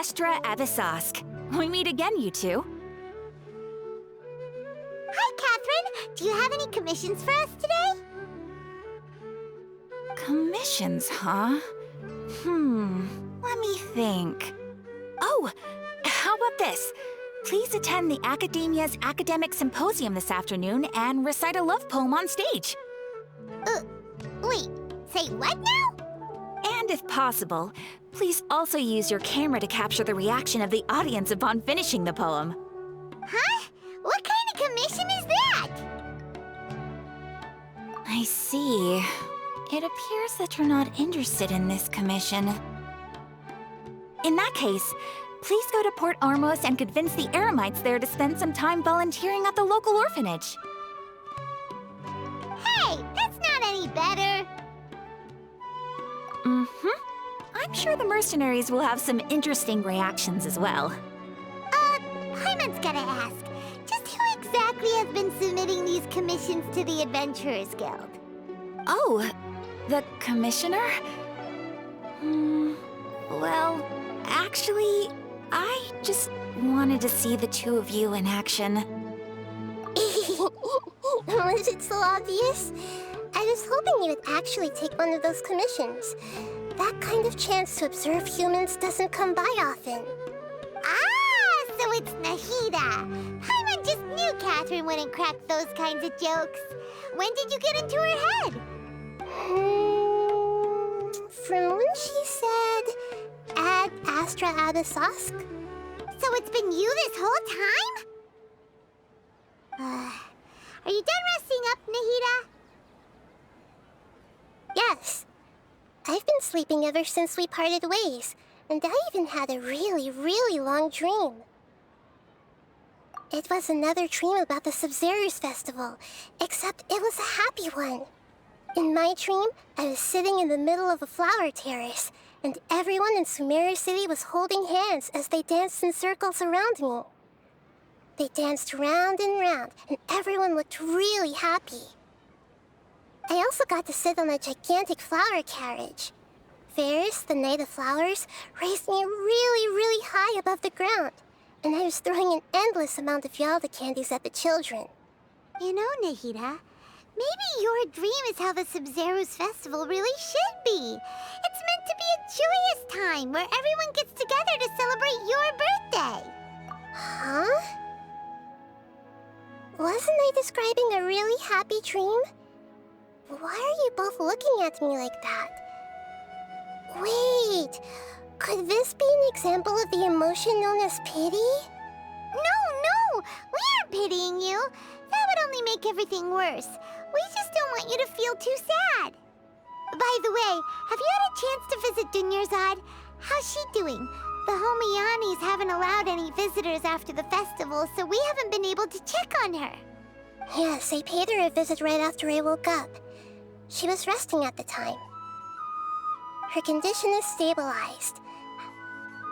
Astra Avisask. We meet again, you two. Hi, Catherine! Do you have any commissions for us today? Commissions, huh? Let me think. Oh, how about this? Please attend the Academia's Academic Symposium this afternoon and recite a love poem on stage. Wait, say what now? And if possible, please also use your camera to capture the reaction of the audience upon finishing the poem. Huh? What kind of commission is that? I see. It appears that you're not interested in this commission. In that case, please go to Port Ormos and convince the Eremites there to spend some time volunteering at the local orphanage. Hey, that's not any better. I'm sure the mercenaries will have some interesting reactions as well. Paimon's gotta ask, just who exactly has been submitting these commissions to the Adventurers Guild? Oh, the commissioner? Well, actually, I just wanted to see the two of you in action. Was it so obvious? I was hoping you would actually take one of those commissions. That kind of chance to observe humans doesn't come by often. Ah, so it's Nahida. Paimon just knew Catherine wouldn't crack those kinds of jokes. When did you get into her head? From when she said, Ad Astra Abisosk. So it's been you this whole time? Are you done resting up, Nahida? Yes. I've been sleeping ever since we parted ways, and I even had a really, really long dream. It was another dream about the Sub-Zerus Festival, except it was a happy one. In my dream, I was sitting in the middle of a flower terrace, and everyone in Sumeru City was holding hands as they danced in circles around me. They danced round and round, and everyone looked really happy. I also got to sit on a gigantic flower carriage. Ferris, the Knight of Flowers, raised me really, really high above the ground, and I was throwing an endless amount of Yalda candies at the children. You know, Nahida, maybe your dream is how the Sub-Zerus Festival really should be. It's meant to be a joyous time where everyone gets together to celebrate your birthday. Huh? Wasn't I describing a really happy dream? Why are you both looking at me like that? Wait, could this be an example of the emotion known as pity? No, we aren't pitying you. That would only make everything worse. We just don't want you to feel too sad. By the way, have you had a chance to visit Dunyarzad? How's she doing? The Homianis haven't allowed any visitors after the festival, so we haven't been able to check on her. Yes, I paid her a visit right after I woke up. She was resting at the time. Her condition is stabilized.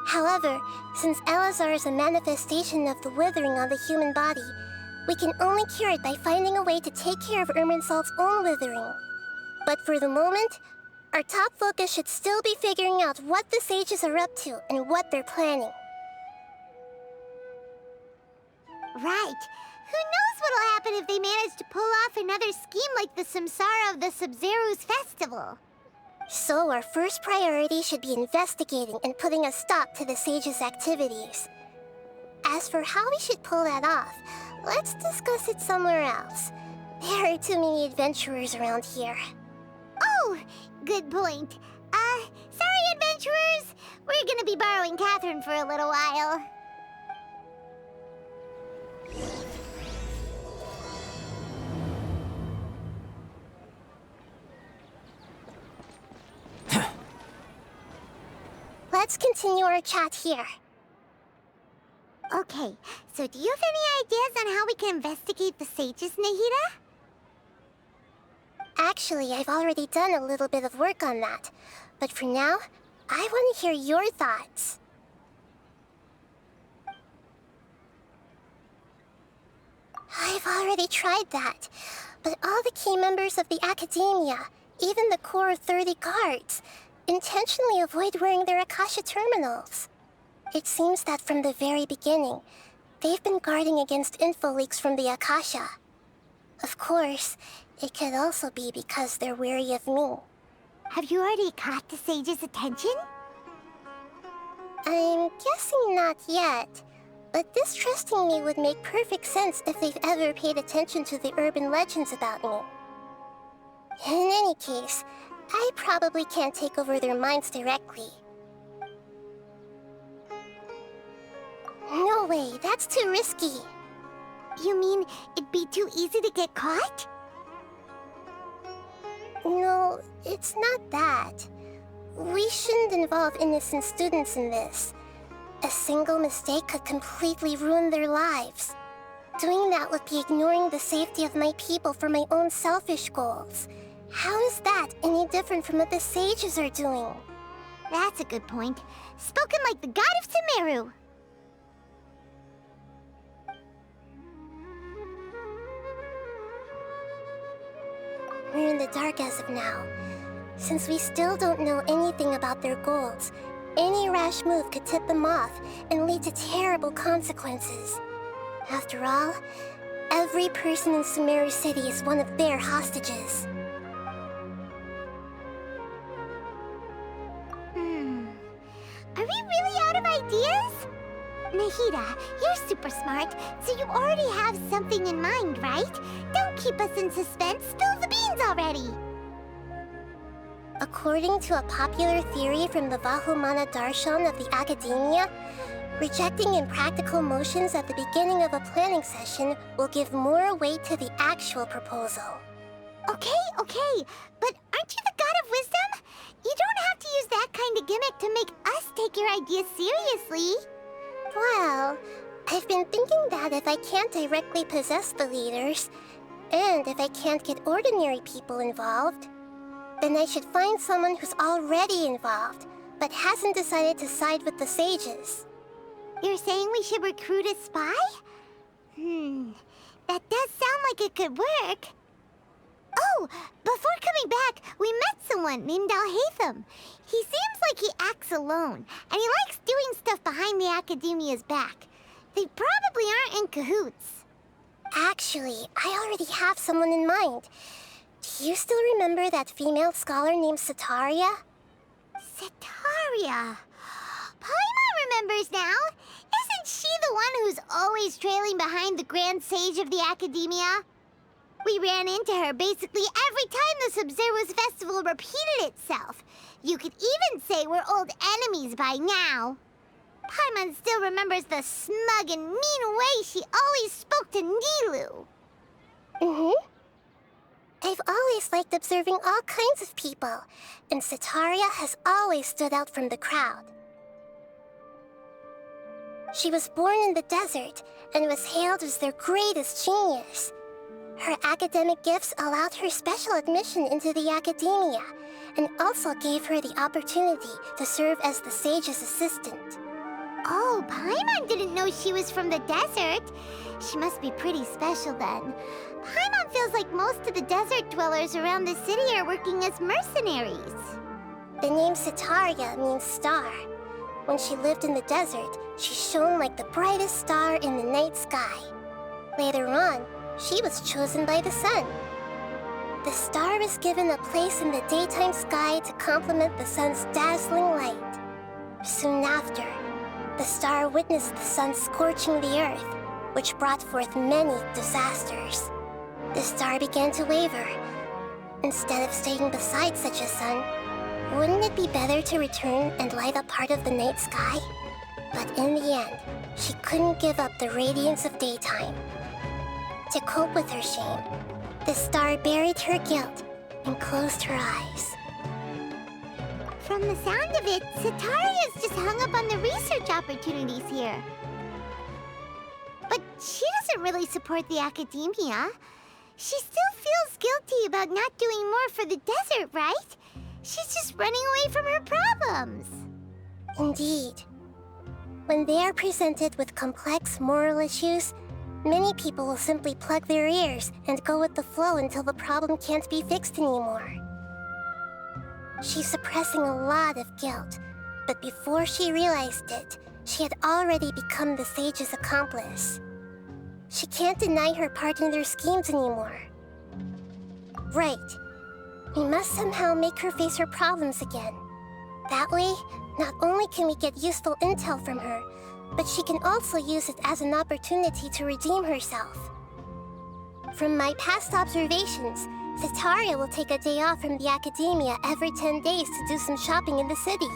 However, since Elazar is a manifestation of the withering on the human body, we can only cure it by finding a way to take care of Irminsul's own withering. But for the moment, our top focus should still be figuring out what the sages are up to and what they're planning. Right. Who knows what'll happen if they manage to pull off another scheme like the Samsara of the Sub-Zerus Festival? So our first priority should be investigating and putting a stop to the sages' activities. As for how we should pull that off, let's discuss it somewhere else. There are too many adventurers around here. Oh, good point. Sorry, adventurers. We're gonna be borrowing Catherine for a little while. Let's continue our chat here. Okay, so do you have any ideas on how we can investigate the sages, Nahida? Actually, I've already done a little bit of work on that. But for now, I want to hear your thoughts. I've already tried that. But all the key members of the Academia, even the core of 30 guards, intentionally avoid wearing their Akasha terminals. It seems that from the very beginning, they've been guarding against info leaks from the Akasha. Of course, it could also be because they're wary of me. Have you already caught the sage's attention? I'm guessing not yet, but distrusting me would make perfect sense if they've ever paid attention to the urban legends about me. In any case, I probably can't take over their minds directly. No way, that's too risky. You mean it'd be too easy to get caught? No, it's not that. We shouldn't involve innocent students in this. A single mistake could completely ruin their lives. Doing that would be ignoring the safety of my people for my own selfish goals. How is that any different from what the sages are doing? That's a good point. Spoken like the god of Sumeru. We're in the dark as of now. Since we still don't know anything about their goals, any rash move could tip them off and lead to terrible consequences. After all, every person in Sumeru City is one of their hostages. Are we really out of ideas? Nahida, you're super smart, so you already have something in mind, right? Don't keep us in suspense. Spill the beans already. According to a popular theory from the Vahumana Darshan of the Academia, rejecting impractical motions at the beginning of a planning session will give more weight to the actual proposal. Okay, but aren't you the god of wisdom? You don't have to use that kind of gimmick to make us take your ideas seriously. Well, I've been thinking that if I can't directly possess the leaders, and if I can't get ordinary people involved, then I should find someone who's already involved, but hasn't decided to side with the sages. You're saying we should recruit a spy? That does sound like it could work. Oh, before coming back, we met someone named Alhaitham. He seems like he acts alone, and he likes doing stuff behind the Academia's back. They probably aren't in cahoots. Actually, I already have someone in mind. Do you still remember that female scholar named Sataria? Sataria. Paimon remembers now. Isn't she the one who's always trailing behind the Grand Sage of the Academia? We ran into her basically every time the Sub-Zero's festival repeated itself. You could even say we're old enemies by now. Paimon still remembers the smug and mean way she always spoke to Nilou. I've always liked observing all kinds of people, and Sataria has always stood out from the crowd. She was born in the desert and was hailed as their greatest genius. Her academic gifts allowed her special admission into the Academia, and also gave her the opportunity to serve as the sage's assistant. Oh, Paimon didn't know she was from the desert. She must be pretty special then. Paimon feels like most of the desert dwellers around the city are working as mercenaries. The name Sataria means star. When she lived in the desert, she shone like the brightest star in the night sky. Later on, she was chosen by the sun. The star was given a place in the daytime sky to complement the sun's dazzling light. Soon after, the star witnessed the sun scorching the earth, which brought forth many disasters. The star began to waver. Instead of staying beside such a sun, wouldn't it be better to return and light up part of the night sky? But in the end, she couldn't give up the radiance of daytime. To cope with her shame, the star buried her guilt and closed her eyes. From the sound of it, Sataria's just hung up on the research opportunities here. But she doesn't really support the Academia. She still feels guilty about not doing more for the desert, right? She's just running away from her problems. Indeed. When they are presented with complex moral issues, many people will simply plug their ears and go with the flow until the problem can't be fixed anymore. She's suppressing a lot of guilt, but before she realized it, She had already become the sage's accomplice. She can't deny her part in their schemes anymore. Right. We must somehow make her face her problems again. That way, not only can we get useful intel from her, but she can also use it as an opportunity to redeem herself. From my past observations, Setaria will take a day off from the academia every 10 days to do some shopping in the city.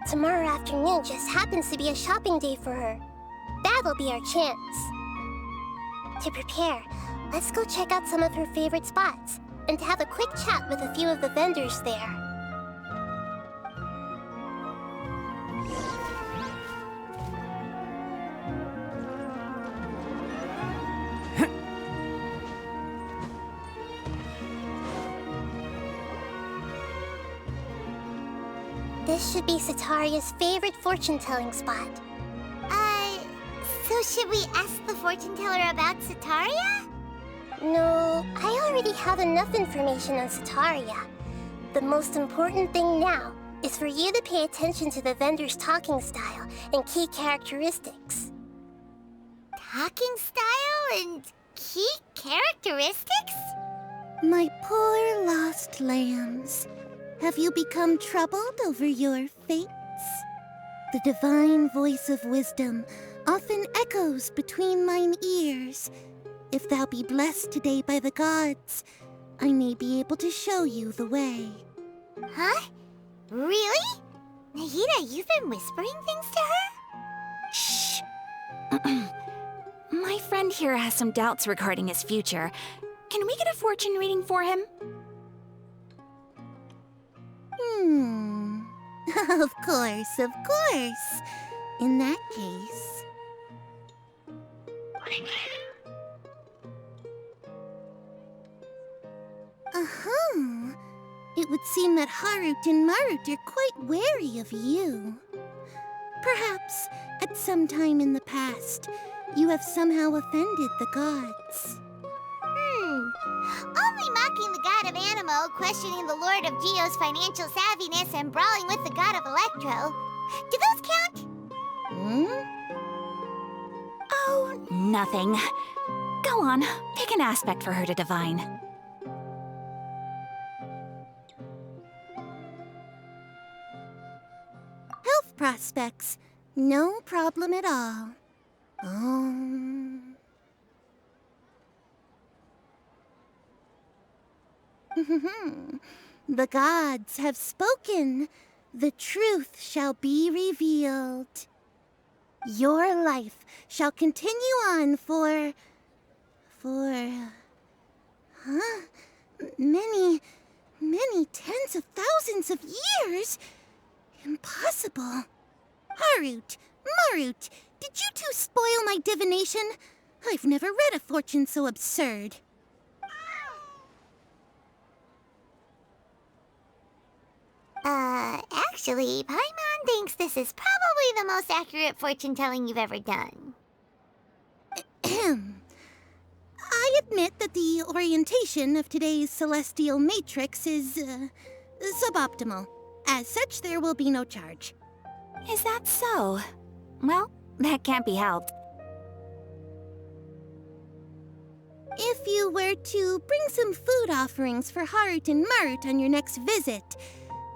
Tomorrow afternoon just happens to be a shopping day for her. That'll be our chance. To prepare, let's go check out some of her favorite spots and have a quick chat with a few of the vendors there. This should be Setaria's favorite fortune-telling spot. So should we ask the fortune teller about Setaria? No, I already have enough information on Setaria. The most important thing now is for you to pay attention to the vendor's talking style and key characteristics. Talking style and key characteristics? My poor lost lambs, have you become troubled over your fates? The divine voice of wisdom often echoes between mine ears. If thou be blessed today by the gods, I may be able to show you the way. Huh? Really? Nahida, you've been whispering things to her? Shh. My friend here has some doubts regarding his future. Can we get a fortune reading for him? Of course, of course. In that case... It would seem that Harut and Marut are quite wary of you. Perhaps, at some time in the past, you have somehow offended the gods. Only mocking the god of Animo, questioning the lord of Geo's financial savviness, and brawling with the god of Electro. Do those count? Oh, nothing. Go on, pick an aspect for her to divine. Health prospects. No problem at all. The gods have spoken. The truth shall be revealed. Your life shall continue on for many tens of thousands of years? Impossible. Harut, Marut, did you two spoil my divination? I've never read a fortune so absurd. Actually, Paimon thinks this is probably the most accurate fortune-telling you've ever done. I admit that the orientation of today's celestial matrix is, suboptimal. As such, there will be no charge. Is that so? Well, that can't be helped. If you were to bring some food offerings for Harut and Marut on your next visit,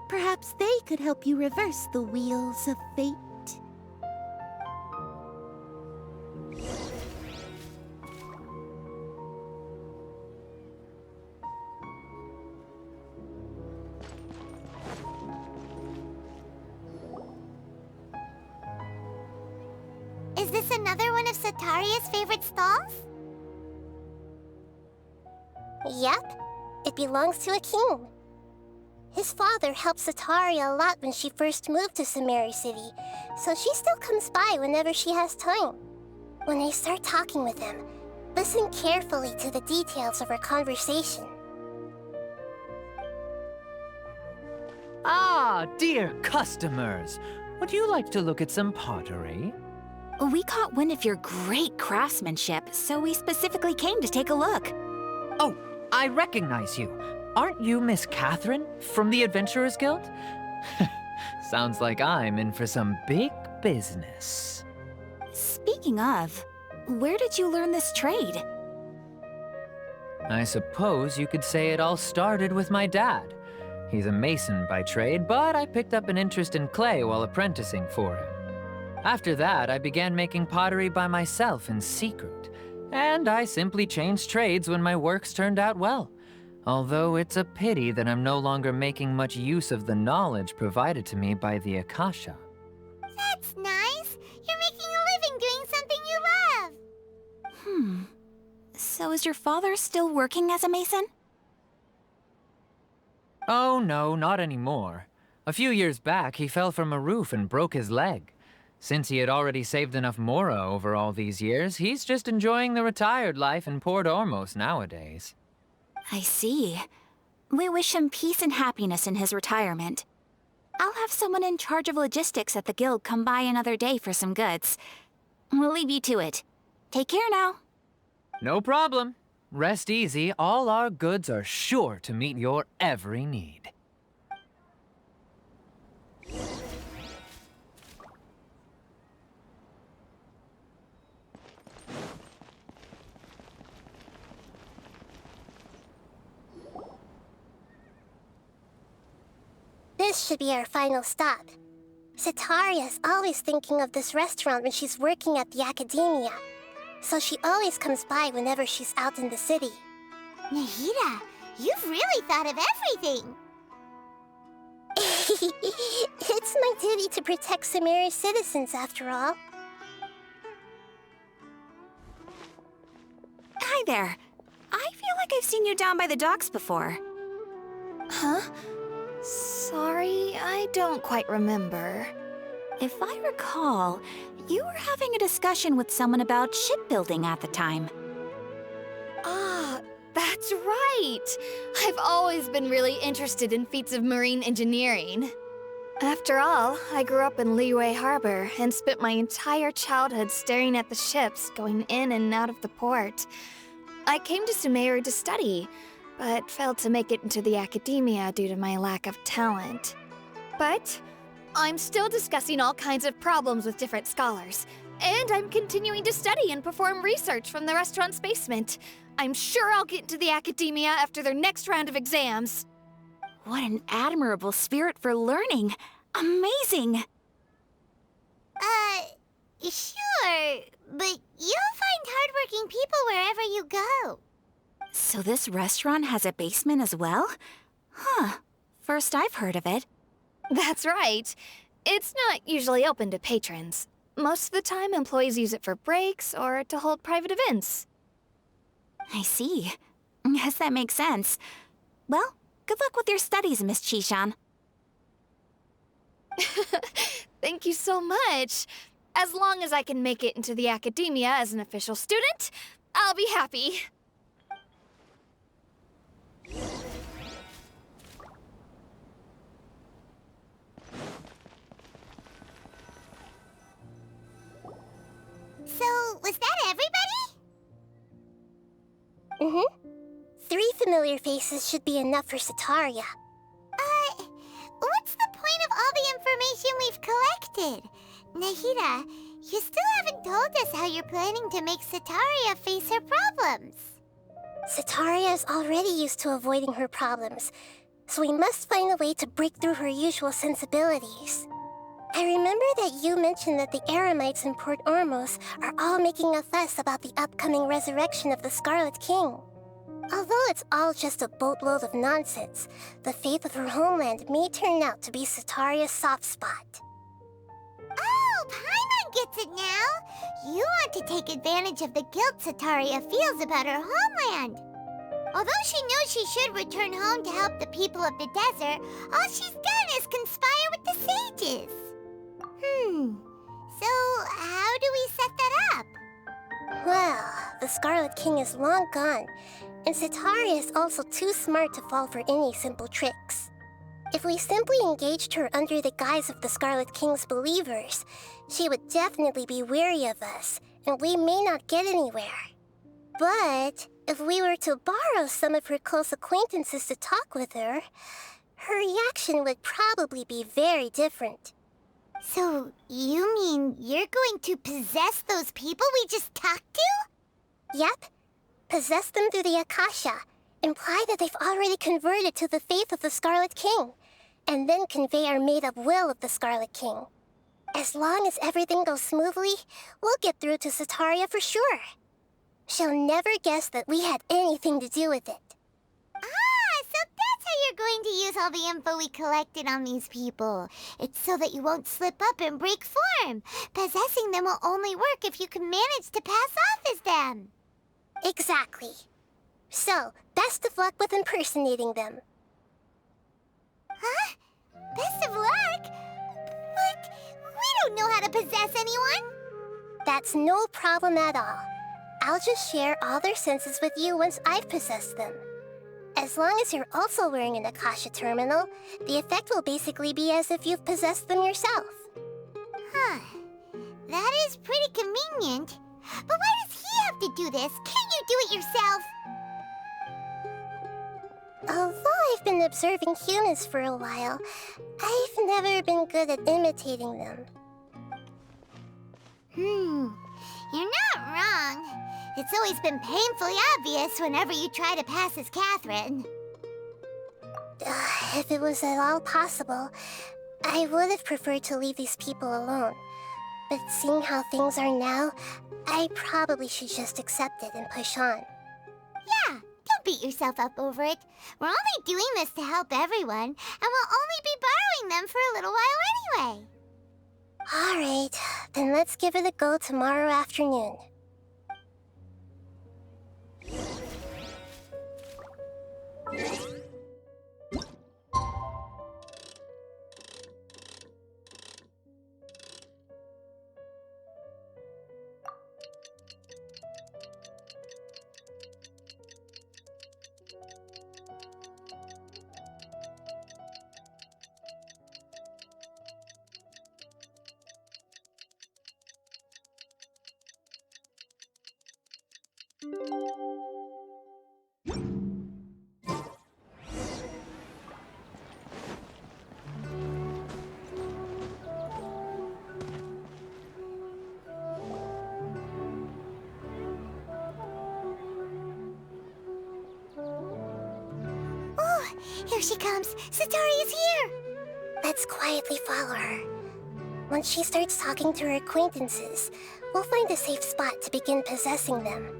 perhaps they could help you reverse the wheels of fate. Is this another one of Setaria's favorite stalls? Yep, it belongs to a king. His father helped Setaria a lot when she first moved to Samari City, so she still comes by whenever she has time. When I start talking with him, listen carefully to the details of our conversation. Ah, dear customers! Would you like to look at some pottery? We caught wind of your great craftsmanship, so we specifically came to take a look. Oh, I recognize you. Aren't you Miss Catherine from the Adventurers Guild? Sounds like I'm in for some big business. Speaking of, where did you learn this trade? I suppose you could say it all started with my dad. He's a mason by trade, but I picked up an interest in clay while apprenticing for him. After that, I began making pottery by myself in secret, and I simply changed trades when my works turned out well. Although it's a pity that I'm no longer making much use of the knowledge provided to me by the Akasha. That's nice. You're making a living doing something you love. So is your father still working as a mason? Oh no, not anymore. A few years back, he fell from a roof and broke his leg. Since he had already saved enough mora over all these years, he's just enjoying the retired life in Port Ormos nowadays. I see. We wish him peace and happiness in his retirement. I'll have someone in charge of logistics at the guild come by another day for some goods. We'll leave you to it. Take care now. No problem. Rest easy, all our goods are sure to meet your every need. This should be our final stop. Sitaria's always thinking of this restaurant when she's working at the academia, so she always comes by whenever she's out in the city. Nahida, you've really thought of everything. It's my duty to protect Sumeru's citizens, after all. Hi there. I feel like I've seen you down by the docks before. Huh? Sorry, I don't quite remember. If I recall, you were having a discussion with someone about shipbuilding at the time. Ah, that's right! I've always been really interested in feats of marine engineering. After all, I grew up in Liyue Harbor and spent my entire childhood staring at the ships going in and out of the port. I came to Sumeru to study, but failed to make it into the academia due to my lack of talent. But I'm still discussing all kinds of problems with different scholars, and I'm continuing to study and perform research from the restaurant's basement. I'm sure I'll get into the academia after their next round of exams. What an admirable spirit for learning. Amazing! Sure, but you'll find hardworking people wherever you go. So this restaurant has a basement as well? Huh. First I've heard of it. That's right. It's not usually open to patrons. Most of the time, employees use it for breaks or to hold private events. I see. Guess that makes sense. Well, good luck with your studies, Miss Chishan. Thank you so much. As long as I can make it into the academia as an official student, I'll be happy. So, was that everybody? Mm-hmm. 3 familiar faces should be enough for Sitaria. What's the point of all the information we've collected? Nahida, you still haven't told us how you're planning to make Sitaria face her problems. Sitaria is already used to avoiding her problems, so we must find a way to break through her usual sensibilities. I remember that you mentioned that the Eremites in Port Ormos are all making a fuss about the upcoming resurrection of the Scarlet King. Although it's all just a boatload of nonsense, the fate of her homeland may turn out to be Sitaria's soft spot. Oh, Paimon gets it now! You want to take advantage of the guilt Sitaria feels about her homeland. Although she knows she should return home to help the people of the desert, all she's done is conspire with the sages. So how do we set that up? Well, the Scarlet King is long gone, and Sitaria is also too smart to fall for any simple tricks. If we simply engaged her under the guise of the Scarlet King's believers, she would definitely be wary of us, and we may not get anywhere. But if we were to borrow some of her close acquaintances to talk with her, her reaction would probably be very different. So, you mean you're going to possess those people we just talked to? Yep. Possess them through the Akasha. Imply that they've already converted to the faith of the Scarlet King. And then convey our made-up will of the Scarlet King. As long as everything goes smoothly, we'll get through to Sataria for sure. She'll never guess that we had anything to do with it. Ah, so that's how you're going to use all the info we collected on these people. It's so that you won't slip up and break form. Possessing them will only work if you can manage to pass off as them. Exactly. So, best of luck with impersonating them. Huh? Best of luck? But we don't know how to possess anyone. That's no problem at all. I'll just share all their senses with you once I've possessed them. As long as you're also wearing an Akasha terminal, the effect will basically be as if you've possessed them yourself. Huh. That is pretty convenient. But why does he have to do this? Can't you do it yourself? Although I've been observing humans for a while, I've never been good at imitating them. You're not wrong. It's always been painfully obvious whenever you try to pass as Catherine. If it was at all possible, I would have preferred to leave these people alone. But seeing how things are now, I probably should just accept it and push on. Yeah, don't beat yourself up over it. We're only doing this to help everyone, and we'll only be borrowing them for a little while anyway. All right, then let's give it a go tomorrow afternoon. Here she comes! Satori is here! Let's quietly follow her. Once she starts talking to her acquaintances, we'll find a safe spot to begin possessing them.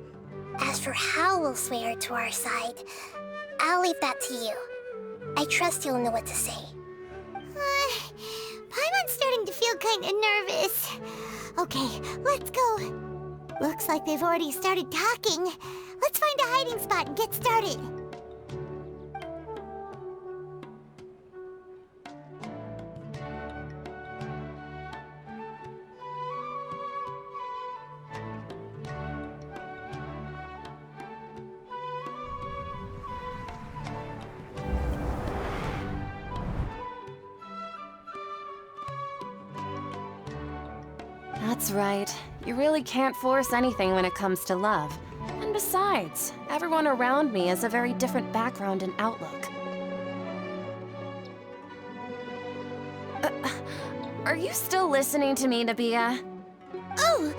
As for how we'll sway her to our side, I'll leave that to you. I trust you'll know what to say. Paimon's starting to feel kinda nervous. Okay, let's go. Looks like they've already started talking. Let's find a hiding spot and get started. That's right. You really can't force anything when it comes to love. And besides, everyone around me has a very different background and outlook. Are you still listening to me, Nabia? Oh,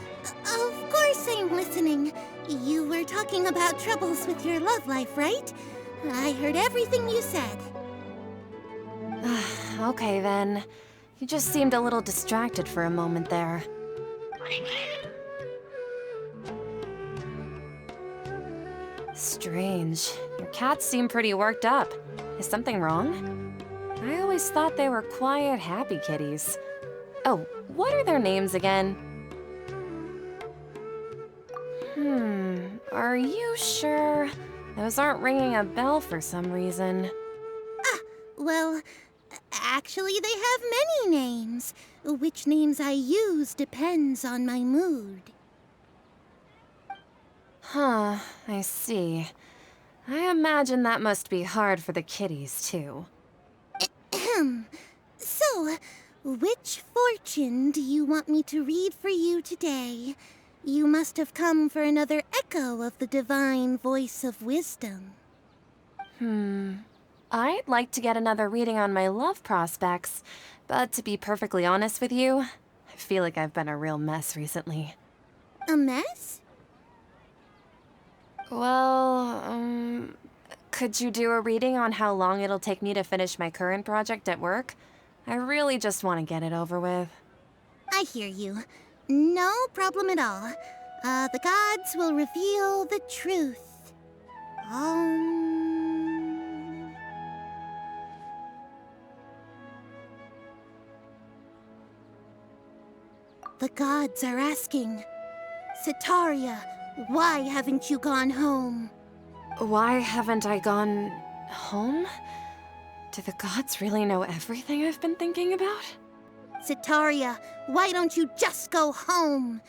of course I'm listening. You were talking about troubles with your love life, right? I heard everything you said. Okay then. You just seemed a little distracted for a moment there. Strange. Your cats seem pretty worked up. Is something wrong? I always thought they were quiet, happy kitties. Oh, what are their names again? Are you sure? Those aren't ringing a bell for some reason. Well, actually they have many names. Which names I use depends on my mood. Huh, I see. I imagine that must be hard for the kitties, too. So, which fortune do you want me to read for you today? You must have come for another echo of the divine voice of wisdom. I'd like to get another reading on my love prospects, but to be perfectly honest with you, I feel like I've been a real mess recently. A mess? Well, could you do a reading on how long it'll take me to finish my current project at work? I really just want to get it over with. I hear you. No problem at all. The gods will reveal the truth. The gods are asking, Sitaria, why haven't you gone home? Why haven't I gone home? Do the gods really know everything I've been thinking about? Sitaria, why don't you just go home?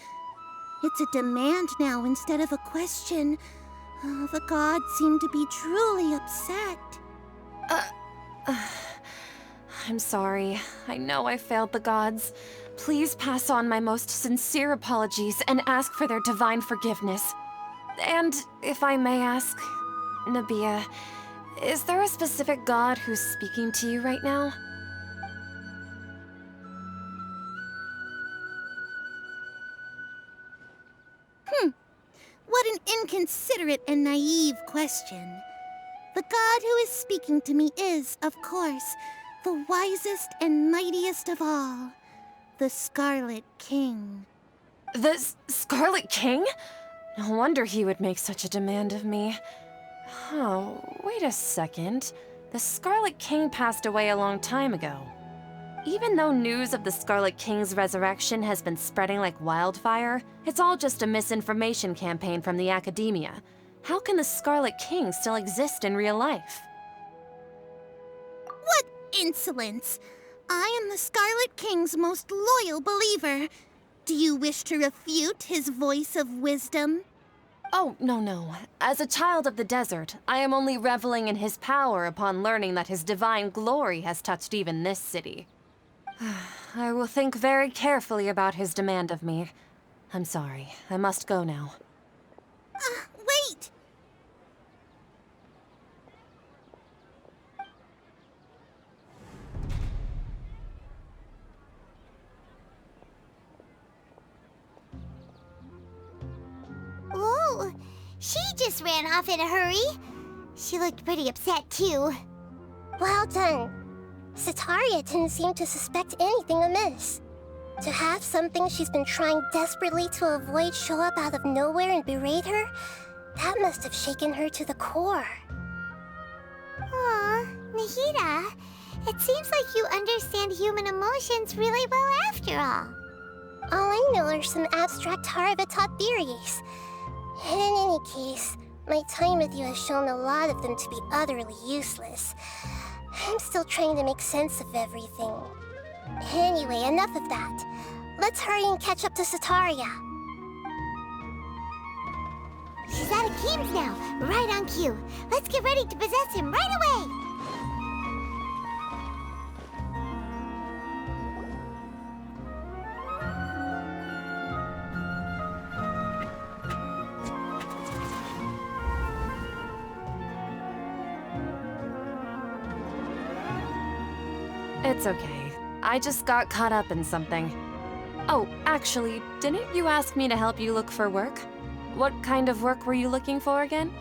It's a demand now instead of a question. The gods seem to be truly upset. I'm sorry. I know I failed the gods. Please pass on my most sincere apologies and ask for their divine forgiveness. And if I may ask, Nabia, is there a specific god who's speaking to you right now? What an inconsiderate and naive question. The god who is speaking to me is, of course, the wisest and mightiest of all, the Scarlet King. The Scarlet King? No wonder he would make such a demand of me. Oh, wait a second. The Scarlet King passed away a long time ago. Even though news of the Scarlet King's resurrection has been spreading like wildfire, it's all just a misinformation campaign from the academia. How can the Scarlet King still exist in real life? What insolence! I am the Scarlet King's most loyal believer. Do you wish to refute his voice of wisdom? Oh, no. As a child of the desert, I am only reveling in his power upon learning that his divine glory has touched even this city. I will think very carefully about his demand of me. I'm sorry. I must go now. Wait! Whoa, she just ran off in a hurry. She looked pretty upset, too. Well done. Sitaria didn't seem to suspect anything amiss. To have something she's been trying desperately to avoid show up out of nowhere and berate her, that must have shaken her to the core. Aw, Nahida, it seems like you understand human emotions really well after all. All I know are some abstract Harvata theories. And in any case, my time with you has shown a lot of them to be utterly useless. I'm still trying to make sense of everything. Anyway, enough of that. Let's hurry and catch up to Sitaria. She's at Akeem's now, right on cue. Let's get ready to possess him right away! It's okay. I just got caught up in something. Oh, actually, didn't you ask me to help you look for work? What kind of work were you looking for again?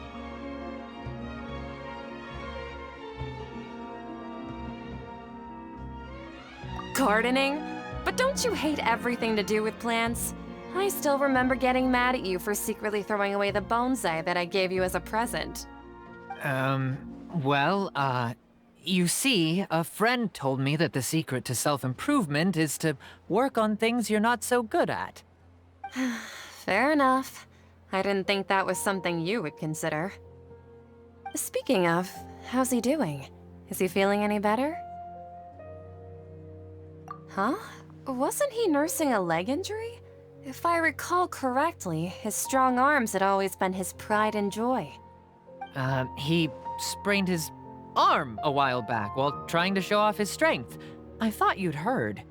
Gardening? But don't you hate everything to do with plants? I still remember getting mad at you for secretly throwing away the bonsai that I gave you as a present. You see, a friend told me that the secret to self-improvement is to work on things you're not so good at. Fair enough. I didn't think that was something you would consider. Speaking of, how's he doing? Is he feeling any better? Huh? Wasn't he nursing a leg injury? If I recall correctly, his strong arms had always been his pride and joy. He sprained his arm a while back while trying to show off his strength. I thought you'd heard.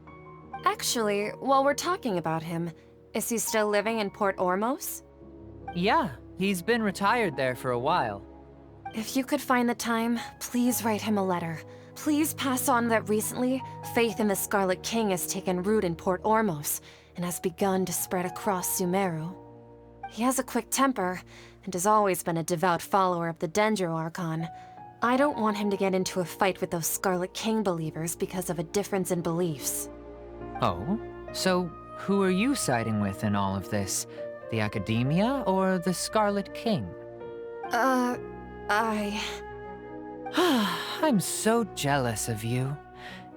Actually, while we're talking about him, is he still living in Port Ormos? Yeah, he's been retired there for a while. If you could find the time, please write him a letter. Please pass on that recently, faith in the Scarlet King has taken root in Port Ormos and has begun to spread across Sumeru. He has a quick temper and has always been a devout follower of the Dendro Archon. I don't want him to get into a fight with those Scarlet King believers because of a difference in beliefs. Oh? So who are you siding with in all of this? The Academia or the Scarlet King? I'm so jealous of you.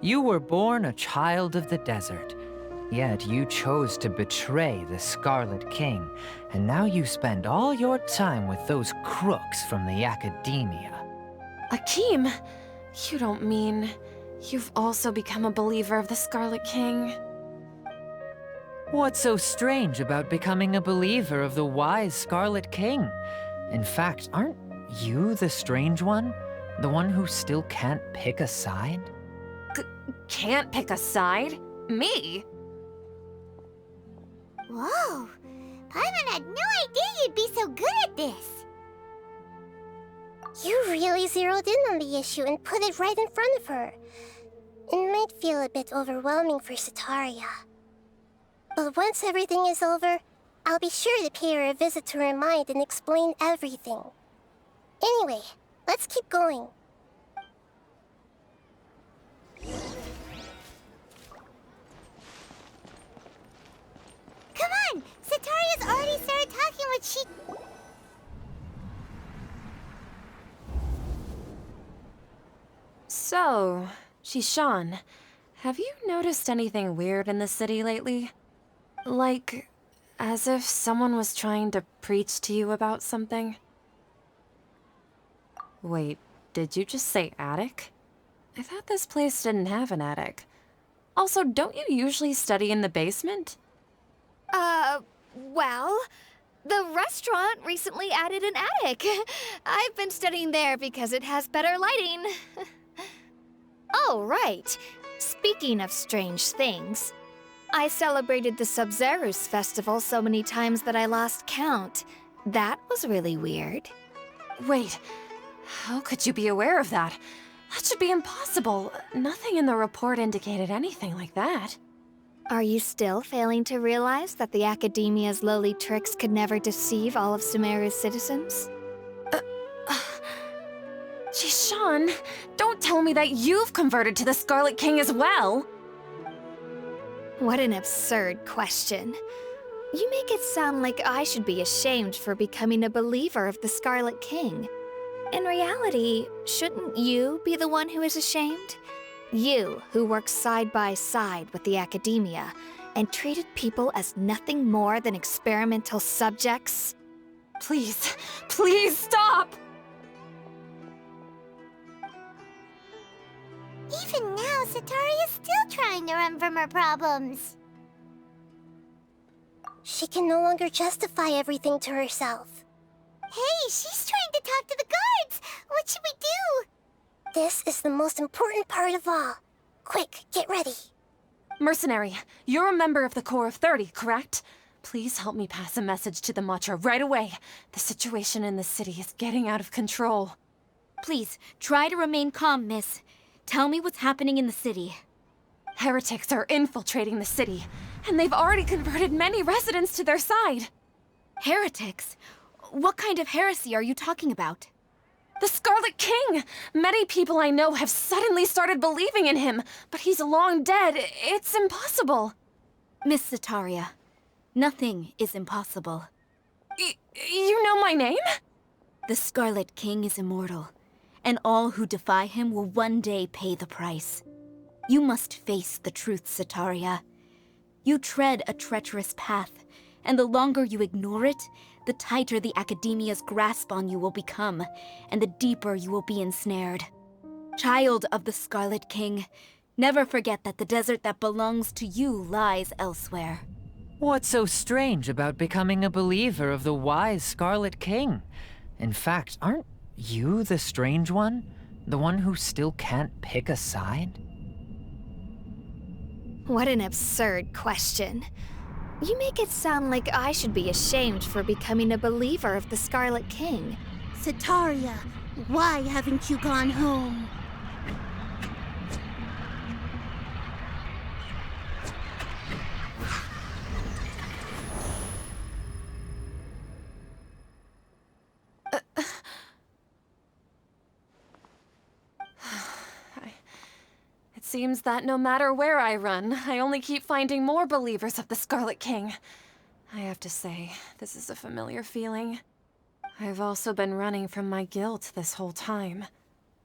You were born a child of the desert, yet you chose to betray the Scarlet King, and now you spend all your time with those crooks from the Academia. Akeem, you don't mean you've also become a believer of the Scarlet King? What's so strange about becoming a believer of the wise Scarlet King? In fact, aren't you the strange one? The one who still can't pick a side? Can't pick a side? Me? Whoa! Paimon had no idea you'd be so good at this! You really zeroed in on the issue and put it right in front of her. It might feel a bit overwhelming for Setaria. But once everything is over, I'll be sure to pay her a visit to her mind and explain everything. Anyway, let's keep going. Come on! Setaria's already started talking what she... So, Shishan, have you noticed anything weird in the city lately? Like, as if someone was trying to preach to you about something? Wait, did you just say attic? I thought this place didn't have an attic. Also, don't you usually study in the basement? Well, the restaurant recently added an attic. I've been studying there because it has better lighting. Oh, right. Speaking of strange things, I celebrated the Sub-Zerus festival so many times that I lost count. That was really weird. Wait, how could you be aware of that? That should be impossible. Nothing in the report indicated anything like that. Are you still failing to realize that the Academia's lowly tricks could never deceive all of Sumeru's citizens? Jishan, don't tell me that you've converted to the Scarlet King as well! What an absurd question. You make it sound like I should be ashamed for becoming a believer of the Scarlet King. In reality, shouldn't you be the one who is ashamed? You, who worked side by side with the Academia and treated people as nothing more than experimental subjects? Please, please stop! Even now, Setaria's still trying to run from her problems. She can no longer justify everything to herself. Hey, she's trying to talk to the guards! What should we do? This is the most important part of all. Quick, get ready. Mercenary, you're a member of the Corps of 30, correct? Please help me pass a message to the Matcha right away. The situation in the city is getting out of control. Please, try to remain calm, miss. Tell me what's happening in the city. Heretics are infiltrating the city, and they've already converted many residents to their side. Heretics? What kind of heresy are you talking about? The Scarlet King! Many people I know have suddenly started believing in him, but he's long dead. It's impossible. Miss Setaria, nothing is impossible. You know my name? The Scarlet King is immortal, and all who defy him will one day pay the price. You must face the truth, Setaria. You tread a treacherous path, and the longer you ignore it, the tighter the Academia's grasp on you will become, and the deeper you will be ensnared. Child of the Scarlet King, never forget that the desert that belongs to you lies elsewhere. What's so strange about becoming a believer of the wise Scarlet King? In fact, aren't you the strange one? The one who still can't pick a side? What an absurd question. You make it sound like I should be ashamed for becoming a believer of the Scarlet King. Setaria, Why haven't you gone home? It seems that no matter where I run, I only keep finding more believers of the Scarlet King. I have to say, this is a familiar feeling. I've also been running from my guilt this whole time.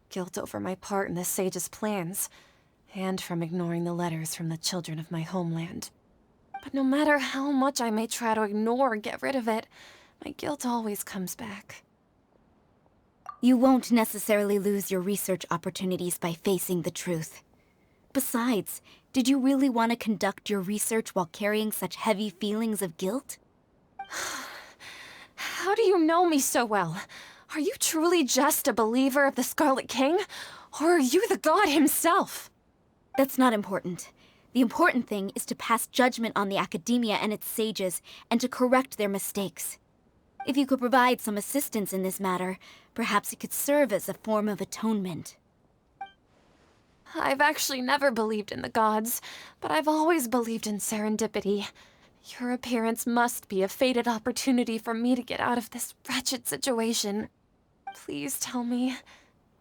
Guilt over my part in the sage's plans, and from ignoring the letters from the children of my homeland. But no matter how much I may try to ignore or get rid of it, my guilt always comes back. You won't necessarily lose your research opportunities by facing the truth. Besides, did you really want to conduct your research while carrying such heavy feelings of guilt? How do you know me so well? Are you truly just a believer of the Scarlet King? Or are you the god himself? That's not important. The important thing is to pass judgment on the academia and its sages, and to correct their mistakes. If you could provide some assistance in this matter, perhaps it could serve as a form of atonement. I've actually never believed in the gods, but I've always believed in serendipity. Your appearance must be a fated opportunity for me to get out of this wretched situation. Please tell me,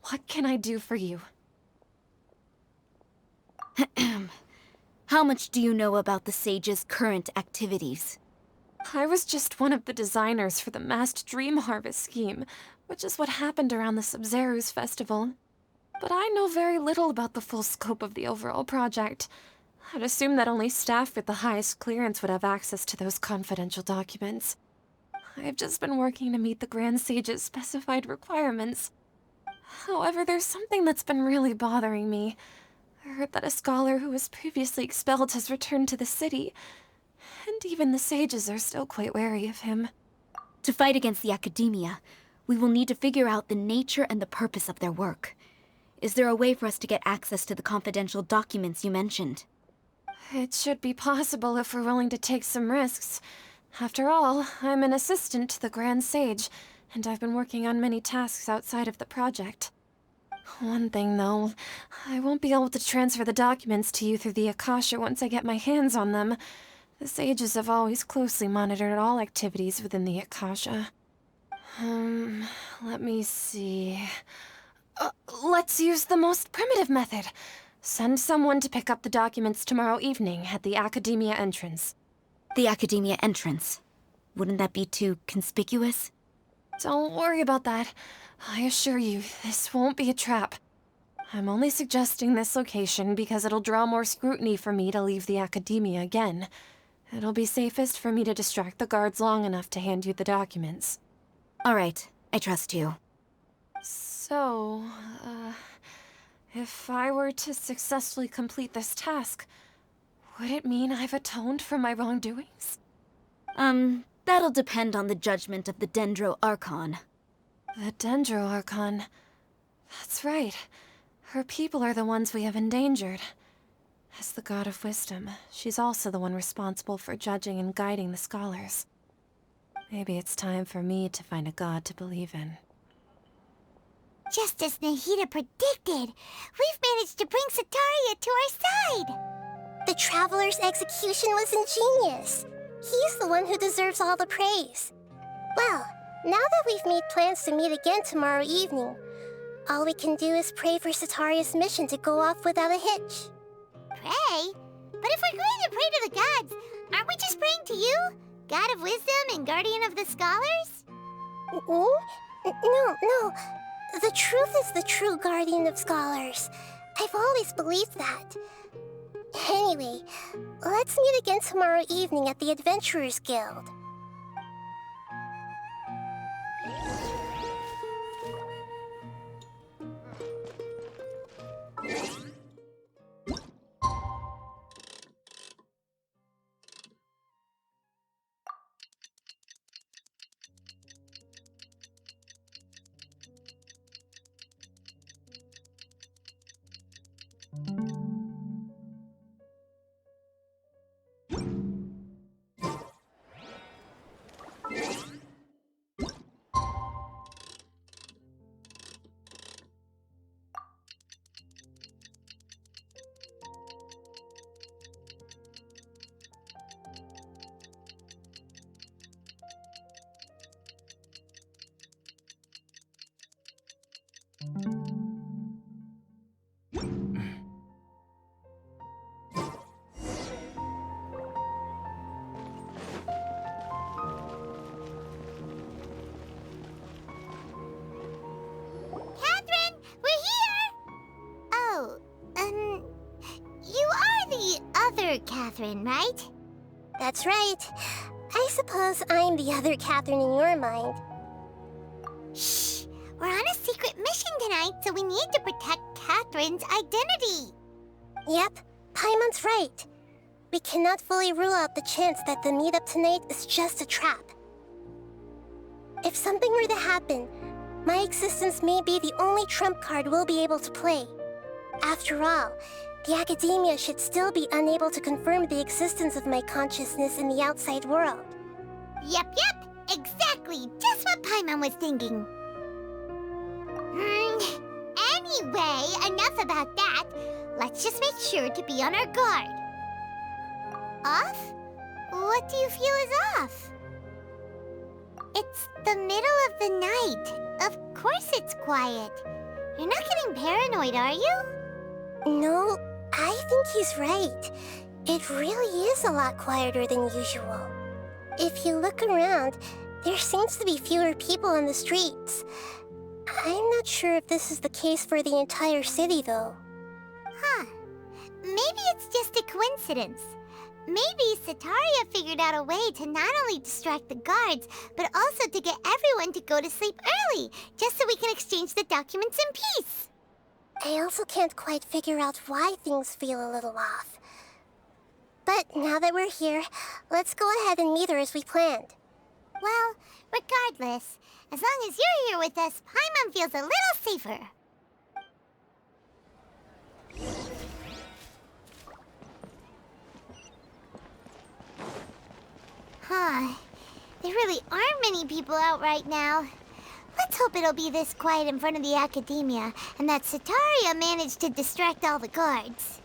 what can I do for you? How much do you know about the sage's current activities? I was just one of the designers for the masked dream harvest scheme, which is what happened around the Sub-Zeru's festival. But I know very little about the full scope of the overall project. I'd assume that only staff with the highest clearance would have access to those confidential documents. I've just been working to meet the Grand Sage's specified requirements. However, there's something that's been really bothering me. I heard that a scholar who was previously expelled has returned to the city, and even the sages are still quite wary of him. To fight against the academia, we will need to figure out the nature and the purpose of their work. Is there a way for us to get access to the confidential documents you mentioned? It should be possible if we're willing to take some risks. After all, I'm an assistant to the Grand Sage, and I've been working on many tasks outside of the project. One thing, though, I won't be able to transfer the documents to you through the Akasha once I get my hands on them. The sages have always closely monitored all activities within the Akasha. Let me see... let's use the most primitive method. Send someone to pick up the documents tomorrow evening at the Academia entrance. The Academia entrance? Wouldn't that be too conspicuous? Don't worry about that. I assure you, this won't be a trap. I'm only suggesting this location because it'll draw more scrutiny for me to leave the Academia again. It'll be safest for me to distract the guards long enough to hand you the documents. All right, I trust you. So, if I were to successfully complete this task, would it mean I've atoned for my wrongdoings? That'll depend on the judgment of the Dendro Archon. The Dendro Archon. That's right. Her people are the ones we have endangered. As the God of Wisdom, she's also the one responsible for judging and guiding the scholars. Maybe it's time for me to find a god to believe in. Just as Nahida predicted, we've managed to bring Sataria to our side! The Traveler's execution was ingenious. He's the one who deserves all the praise. Well, now that we've made plans to meet again tomorrow evening, all we can do is pray for Sataria's mission to go off without a hitch. Pray? But if we're going to pray to the gods, aren't we just praying to you? God of Wisdom and Guardian of the Scholars? No. The truth is the true Guardian of Scholars. I've always believed that. Anyway, let's meet again tomorrow evening at the Adventurers Guild. other Catherine, right? That's right. I suppose I'm the other Catherine in your mind. Shh! We're on a secret mission tonight, so we need to protect Catherine's identity. Yep, Paimon's right. We cannot fully rule out the chance that the meetup tonight is just a trap. If something were to happen, my existence may be the only trump card we'll be able to play. After all, the Academia should still be unable to confirm the existence of my consciousness in the outside world. Yep, exactly. Just what Paimon was thinking. Anyway, enough about that. Let's just make sure to be on our guard. Off? What do you feel is off? It's the middle of the night. Of course it's quiet. You're not getting paranoid, are you? No, I think he's right. It really is a lot quieter than usual. If you look around, there seems to be fewer people on the streets. I'm not sure if this is the case for the entire city, though. Huh. Maybe it's just a coincidence. Maybe Sataria figured out a way to not only distract the guards, but also to get everyone to go to sleep early, just so we can exchange the documents in peace. I also can't quite figure out why things feel a little off. But now that we're here, let's go ahead and meet her as we planned. Well, regardless, as long as you're here with us, Paimon feels a little safer. Huh. There really aren't many people out right now. Let's hope it'll be this quiet in front of the Academia, and that Sataria managed to distract all the guards.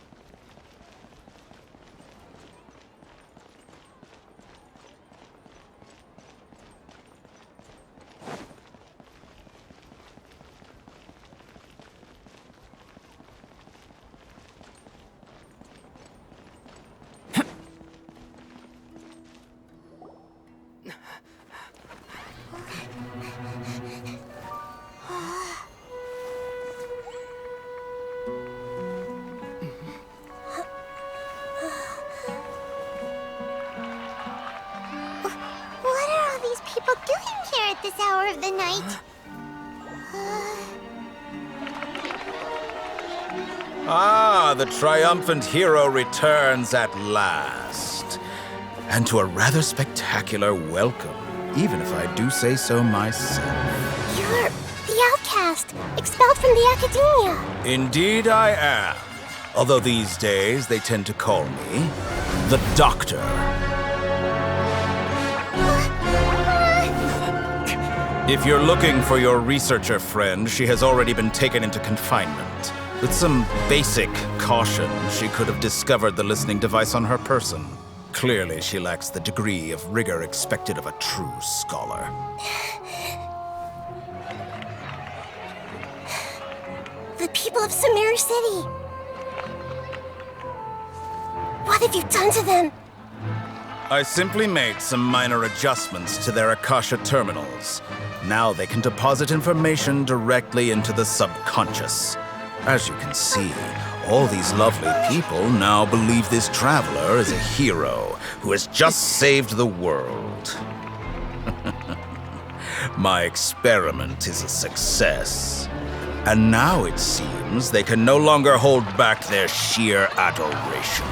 This hour of the night. Ah, the triumphant hero returns at last. And to a rather spectacular welcome, even if I do say so myself. You're the outcast, expelled from the Academia. Indeed I am. Although these days they tend to call me the Doctor. If you're looking for your researcher friend, she has already been taken into confinement. With some basic caution, she could have discovered the listening device on her person. Clearly, she lacks the degree of rigor expected of a true scholar. The people of Sumeru City! What have you done to them? I simply made some minor adjustments to their Akasha terminals. Now they can deposit information directly into the subconscious. As you can see, all these lovely people now believe this traveler is a hero who has just saved the world. My experiment is a success. And now it seems they can no longer hold back their sheer adoration.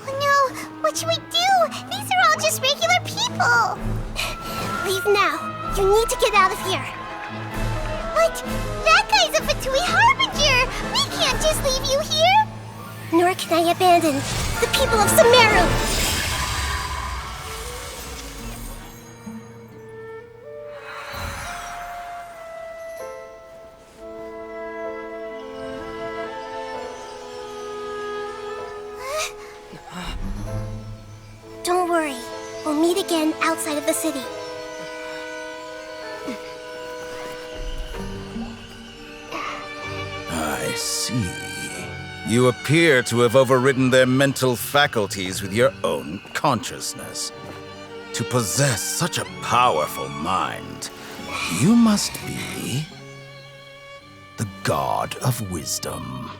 Oh no! What should we do? These are all just regular people! Leave now. You need to get out of here. What? That guy's a Fatui Harbinger! We can't just leave you here! Nor can I abandon the people of Sumeru! Don't worry. We'll meet again outside of the city. I see. You appear to have overridden their mental faculties with your own consciousness. To possess such a powerful mind, you must be the god of wisdom.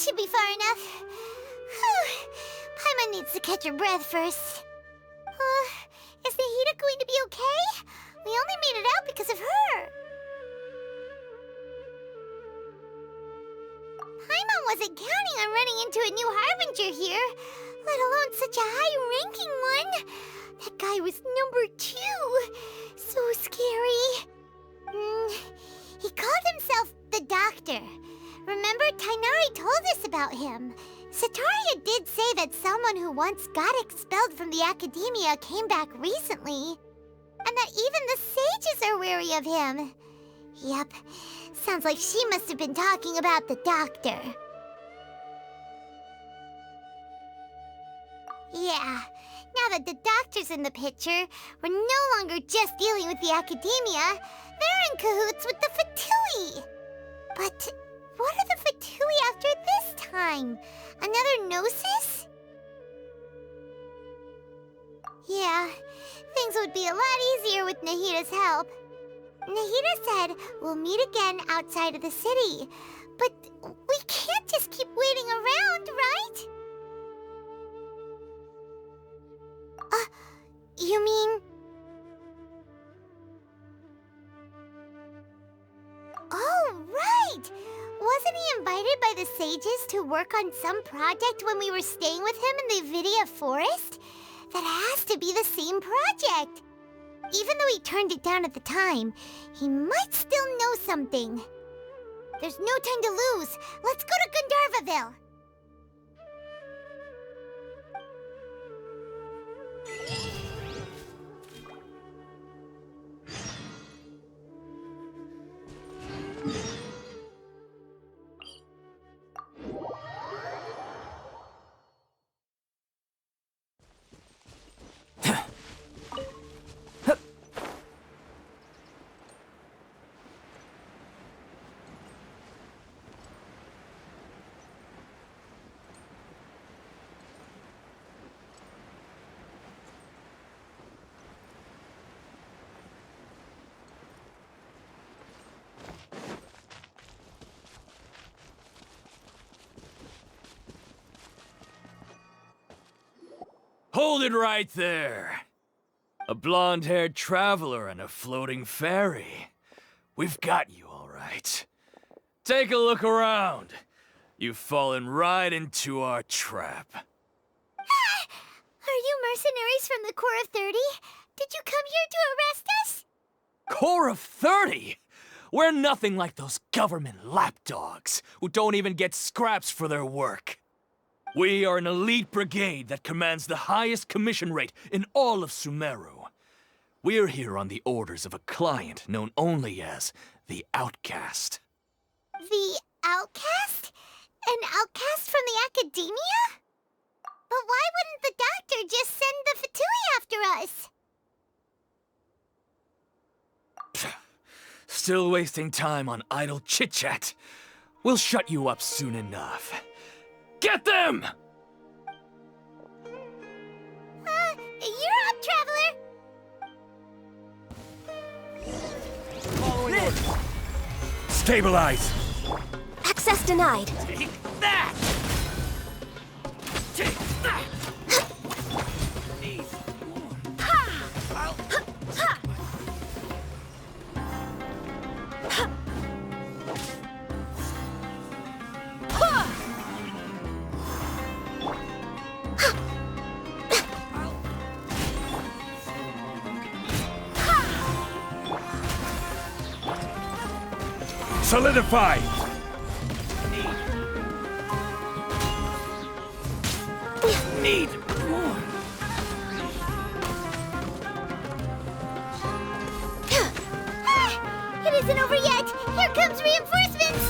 should be far enough. Whew. Paimon needs to catch her breath first. Is Nahida going to be okay? We only made it out because of her. Paimon wasn't counting on running into a new Harbinger here, let alone such a high-ranking one. That guy was number 2. So scary. He called himself the Doctor. Remember, Tainari told us about him. Sataria did say that someone who once got expelled from the Academia came back recently. And that even the sages are wary of him. Yep, sounds like she must have been talking about the Doctor. Yeah, now that the Doctor's in the picture, we're no longer just dealing with the Academia. They're in cahoots with the Fatui. But what are the Fatui after this time? Another Gnosis? Yeah, things would be a lot easier with Nahida's help. Nahida said we'll meet again outside of the city. But we can't just keep waiting around, right? You mean... Oh, right! Wasn't he invited by the sages to work on some project when we were staying with him in the Vidia Forest? That has to be the same project! Even though he turned it down at the time, he might still know something. There's no time to lose. Let's go to Gandharvaville! Hold it right there. A blonde-haired traveler and a floating fairy. We've got you all right. Take a look around. You've fallen right into our trap. Are you mercenaries from the Corps of 30? Did you come here to arrest us? Corps of 30? We're nothing like those government lapdogs who don't even get scraps for their work. We are an elite brigade that commands the highest commission rate in all of Sumeru. We're here on the orders of a client known only as the Outcast. The Outcast? An outcast from the Academia? But why wouldn't the Doctor just send the Fatui after us? Still wasting time on idle chit-chat. We'll shut you up soon enough. Get them! You're up, Traveler! Stabilize! Access denied. Take that! Take that! Solidify! Need more. It isn't over yet! Here comes reinforcements!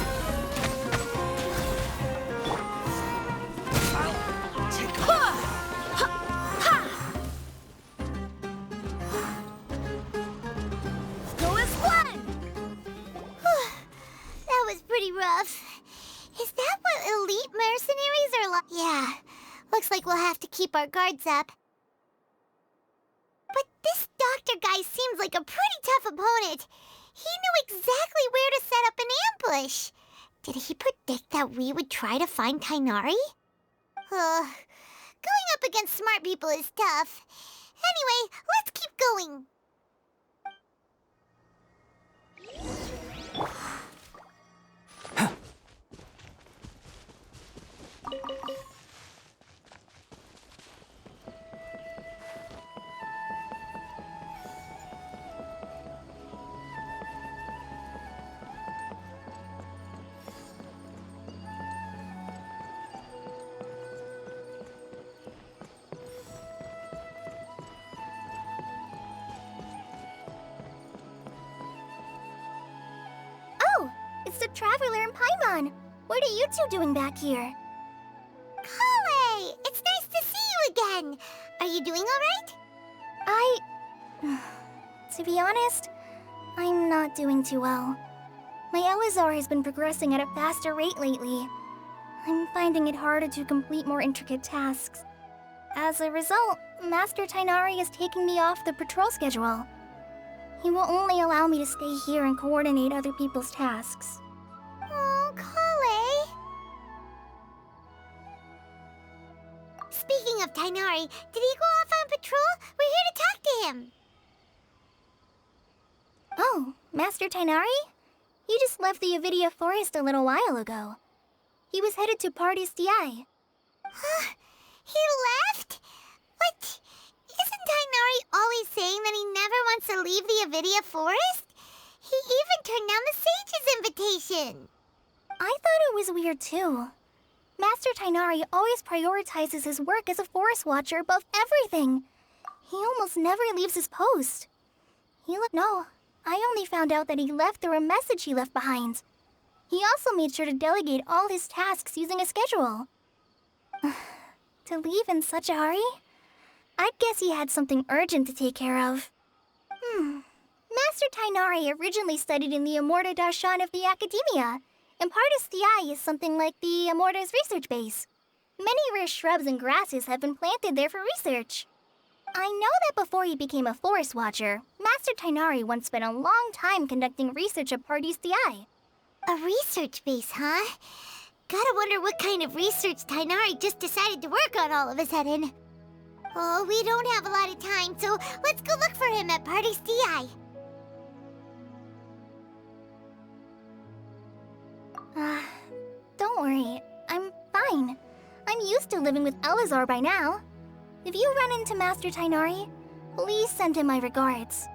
Go as one! That was pretty rough. Is that what elite mercenaries are like? Yeah, looks like we'll have to keep our guards up. But this doctor guy seems like a pretty tough opponent. He knew exactly where to set up an ambush. Did he predict that we would try to find Tainari? Going up against smart people is tough. Anyway, let's keep going. It's the Traveler and Paimon. What are you two doing back here? Kale! It's nice to see you again. Are you doing alright? To be honest, I'm not doing too well. My Elazar has been progressing at a faster rate lately. I'm finding it harder to complete more intricate tasks. As a result, Master Tainari is taking me off the patrol schedule. He will only allow me to stay here and coordinate other people's tasks. Oh, Kale. Speaking of Tainari, did he go off on patrol? We're here to talk to him. Oh, Master Tainari? He just left the Avidia Forest a little while ago. He was headed to Party's DI. Huh? He left? What? Isn't Tainari always saying that he never wants to leave the Avidia Forest? He even turned down the Sage's invitation. I thought it was weird too. Master Tainari always prioritizes his work as a forest watcher above everything. He almost never leaves his post. No, I only found out that he left through a message he left behind. He also made sure to delegate all his tasks using a schedule. To leave in such a hurry? I'd guess he had something urgent to take care of. Master Tainari originally studied in the Amorta Darshan of the Academia, and Partis Di is something like the Amorta's research base. Many rare shrubs and grasses have been planted there for research. I know that before he became a forest watcher, Master Tainari once spent a long time conducting research at Partis Di. A research base, huh? Gotta wonder what kind of research Tainari just decided to work on all of a sudden. Oh, we don't have a lot of time, so let's go look for him at Party's DI. Don't worry. I'm fine. I'm used to living with Elazar by now. If you run into Master Tainari, please send him my regards.